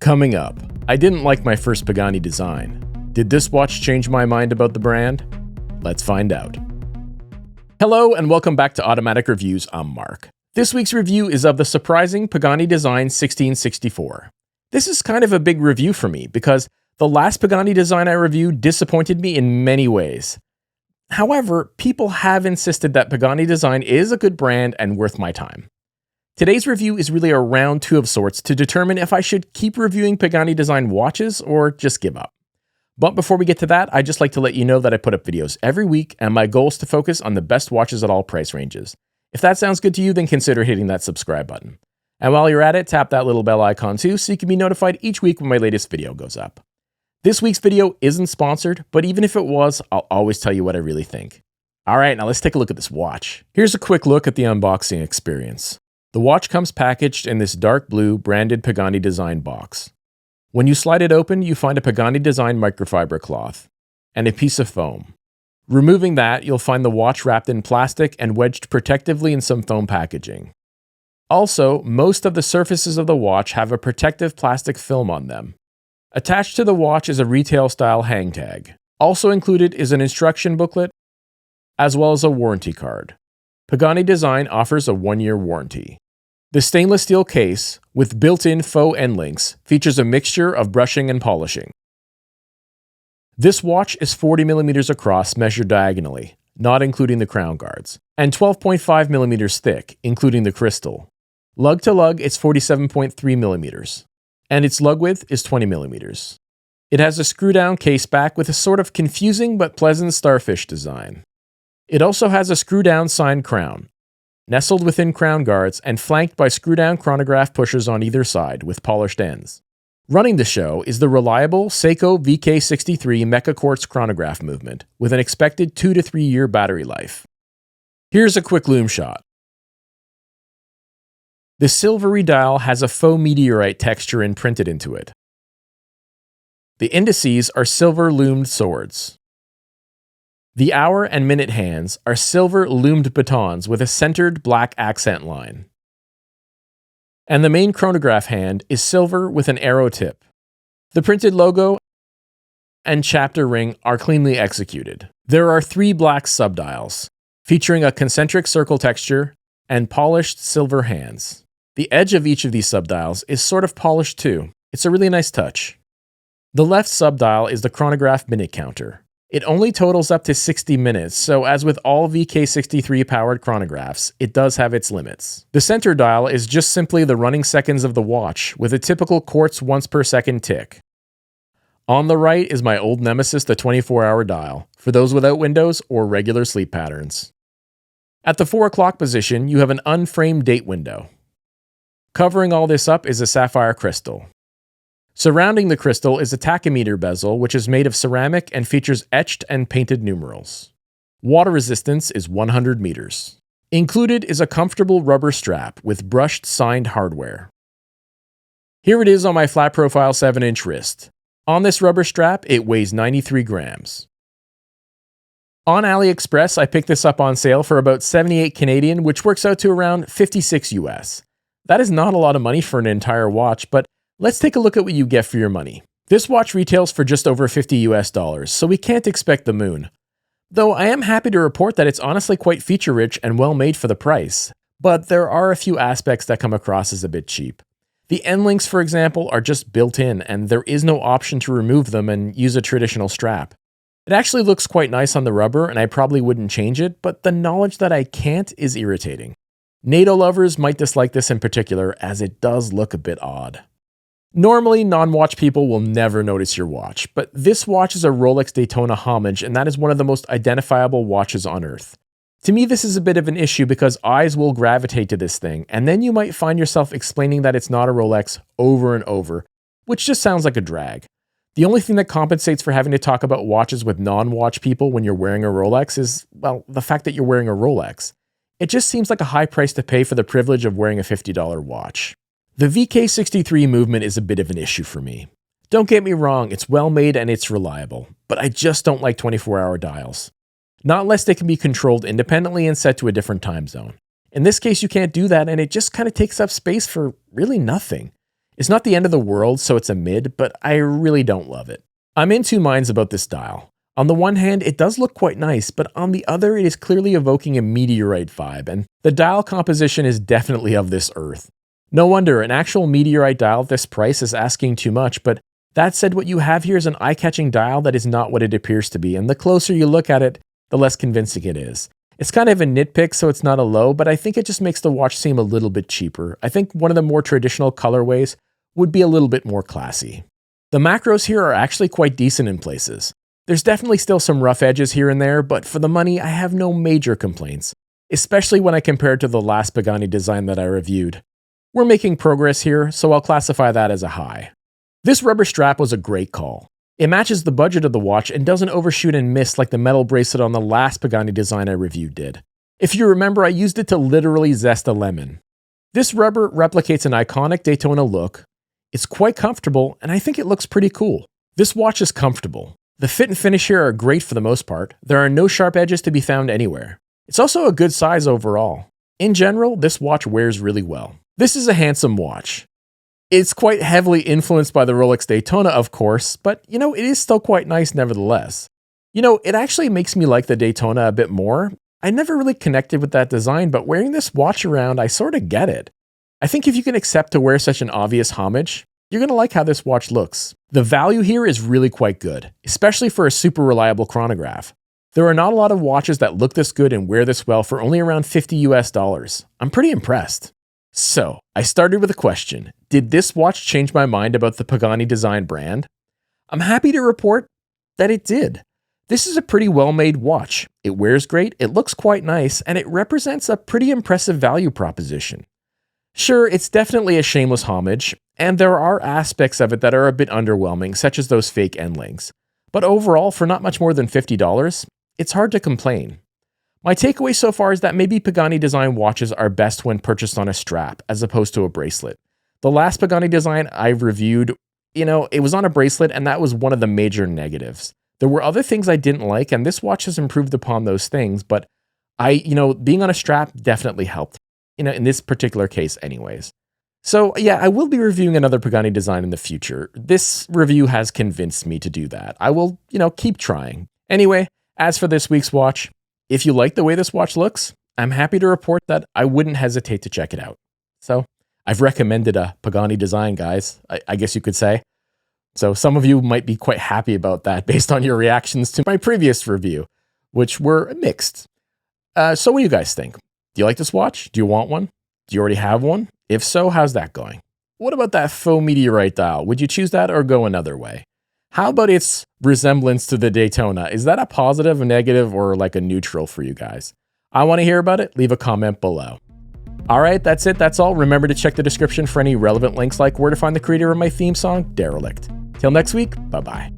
Coming up, I didn't like my first Pagani design. Did this watch change my mind about the brand? Let's find out. Hello and welcome back to Automatic Reviews. I'm Mark. This week's review is of the surprising Pagani design 1664. This is kind of a big review for me because the last Pagani design I reviewed disappointed me in many ways. However, people have insisted that Pagani design is a good brand and worth my time. Today's review is really a round two of sorts to determine if I should keep reviewing Pagani design watches or just give up. But before we get to that, I'd just like to let you know that I put up videos every week and my goal is to focus on the best watches at all price ranges. If that sounds good to you, then consider hitting that subscribe button. And while you're at it, tap that little bell icon too so you can be notified each week when my latest video goes up. This week's video isn't sponsored, but even if it was, I'll always tell you what I really think. Alright, now let's take a look at this watch. Here's a quick look at the unboxing experience. The watch comes packaged in this dark blue branded Pagani design box. When you slide it open, you find a Pagani design microfiber cloth and a piece of foam. Removing that, you'll find the watch wrapped in plastic and wedged protectively in some foam packaging. Also, most of the surfaces of the watch have a protective plastic film on them. Attached to the watch is a retail-style hang tag. Also included is an instruction booklet, as well as a warranty card. Pagani design offers a 1-year warranty. The stainless steel case, with built-in faux end links, features a mixture of brushing and polishing. This watch is 40mm across measured diagonally, not including the crown guards, and 12.5mm thick, including the crystal. Lug to lug, it's 47.3mm, and its lug width is 20mm. It has a screw-down case back with a sort of confusing but pleasant starfish design. It also has a screw-down signed crown, nestled within crown guards and flanked by screw-down chronograph pushers on either side with polished ends. Running the show is the reliable Seiko VK63 Mecha Quartz chronograph movement with an expected 2 to 3 year battery life. Here's a quick loom shot. The silvery dial has a faux meteorite texture imprinted into it. The indices are silver loomed swords. The hour and minute hands are silver loomed batons with a centered black accent line. And the main chronograph hand is silver with an arrow tip. The printed logo and chapter ring are cleanly executed. There are 3 black subdials, featuring a concentric circle texture and polished silver hands. The edge of each of these subdials is sort of polished too. It's a really nice touch. The left subdial is the chronograph minute counter. It only totals up to 60 minutes, so as with all VK63 powered chronographs, it does have its limits. The center dial is just simply the running seconds of the watch, with a typical quartz once per second tick. On the right is my old nemesis, the 24-hour dial, for those without windows or regular sleep patterns. At the 4 o'clock position, you have an unframed date window. Covering all this up is a sapphire crystal. Surrounding the crystal is a tachymeter bezel, which is made of ceramic and features etched and painted numerals. Water resistance is 100 meters. Included is a comfortable rubber strap with brushed signed hardware. Here it is on my flat profile 7-inch wrist. On this rubber strap, it weighs 93 grams. On AliExpress, I picked this up on sale for about 78 Canadian, which works out to around 56 US. That is not a lot of money for an entire watch, but let's take a look at what you get for your money. This watch retails for just over $50 US, so we can't expect the moon. Though I am happy to report that it's honestly quite feature-rich and well made for the price. But there are a few aspects that come across as a bit cheap. The end links, for example, are just built in, and there is no option to remove them and use a traditional strap. It actually looks quite nice on the rubber, and I probably wouldn't change it, but the knowledge that I can't is irritating. NATO lovers might dislike this in particular, as it does look a bit odd. Normally, non-watch people will never notice your watch, but this watch is a Rolex Daytona Homage, and that is one of the most identifiable watches on Earth. To me, this is a bit of an issue because eyes will gravitate to this thing, and then you might find yourself explaining that it's not a Rolex over and over, which just sounds like a drag. The only thing that compensates for having to talk about watches with non-watch people when you're wearing a Rolex is, well, the fact that you're wearing a Rolex. It just seems like a high price to pay for the privilege of wearing a $50 watch. The VK63 movement is a bit of an issue for me. Don't get me wrong, it's well made and it's reliable, but I just don't like 24-hour dials. Not unless they can be controlled independently and set to a different time zone. In this case, you can't do that, and it just kind of takes up space for really nothing. It's not the end of the world, so it's a mid, but I really don't love it. I'm in two minds about this dial. On the one hand, it does look quite nice, but on the other, it is clearly evoking a meteorite vibe, and the dial composition is definitely of this earth. No wonder an actual meteorite dial at this price is asking too much, but that said, what you have here is an eye-catching dial that is not what it appears to be, and the closer you look at it, the less convincing it is. It's kind of a nitpick, so it's not a low, but I think it just makes the watch seem a little bit cheaper. I think one of the more traditional colorways would be a little bit more classy. The macros here are actually quite decent in places. There's definitely still some rough edges here and there, but for the money, I have no major complaints, especially when I compare it to the last Pagani design that I reviewed. We're making progress here, so I'll classify that as a high. This rubber strap was a great call. It matches the budget of the watch and doesn't overshoot and miss like the metal bracelet on the last Pagani design I reviewed did. If you remember, I used it to literally zest a lemon. This rubber replicates an iconic Daytona look. It's quite comfortable, and I think it looks pretty cool. This watch is comfortable. The fit and finish here are great for the most part. There are no sharp edges to be found anywhere. It's also a good size overall. In general, this watch wears really well. This is a handsome watch. It's quite heavily influenced by the Rolex Daytona, of course, but it is still quite nice nevertheless. It actually makes me like the Daytona a bit more. I never really connected with that design, but wearing this watch around, I sort of get it. I think if you can accept to wear such an obvious homage, you're going to like how this watch looks. The value here is really quite good, especially for a super reliable chronograph. There are not a lot of watches that look this good and wear this well for only around $50 US. I'm pretty impressed. So, I started with a question. Did this watch change my mind about the Pagani design brand? I'm happy to report that it did. This is a pretty well-made watch. It wears great, it looks quite nice, and it represents a pretty impressive value proposition. Sure, it's definitely a shameless homage, and there are aspects of it that are a bit underwhelming, such as those fake end links. But overall, for not much more than $50, it's hard to complain. My takeaway so far is that maybe Pagani design watches are best when purchased on a strap, as opposed to a bracelet. The last Pagani design I reviewed, it was on a bracelet, and that was one of the major negatives. There were other things I didn't like, and this watch has improved upon those things, but being on a strap definitely helped. In this particular case anyways. So yeah, I will be reviewing another Pagani design in the future. This review has convinced me to do that. I will, keep trying. Anyway, as for this week's watch, if you like the way this watch looks, I'm happy to report that I wouldn't hesitate to check it out. So I've recommended a Pagani design, guys, I guess you could say. So some of you might be quite happy about that based on your reactions to my previous review, which were mixed. So what do you guys think? Do you like this watch? Do you want one? Do you already have one? If so, how's that going? What about that faux meteorite dial? Would you choose that or go another way? How about its resemblance to the Daytona? Is that a positive, a negative, or like a neutral for you guys? I want to hear about it. Leave a comment below. All right, that's it. That's all. Remember to check the description for any relevant links like where to find the creator of my theme song, Derelict. Till next week, bye-bye.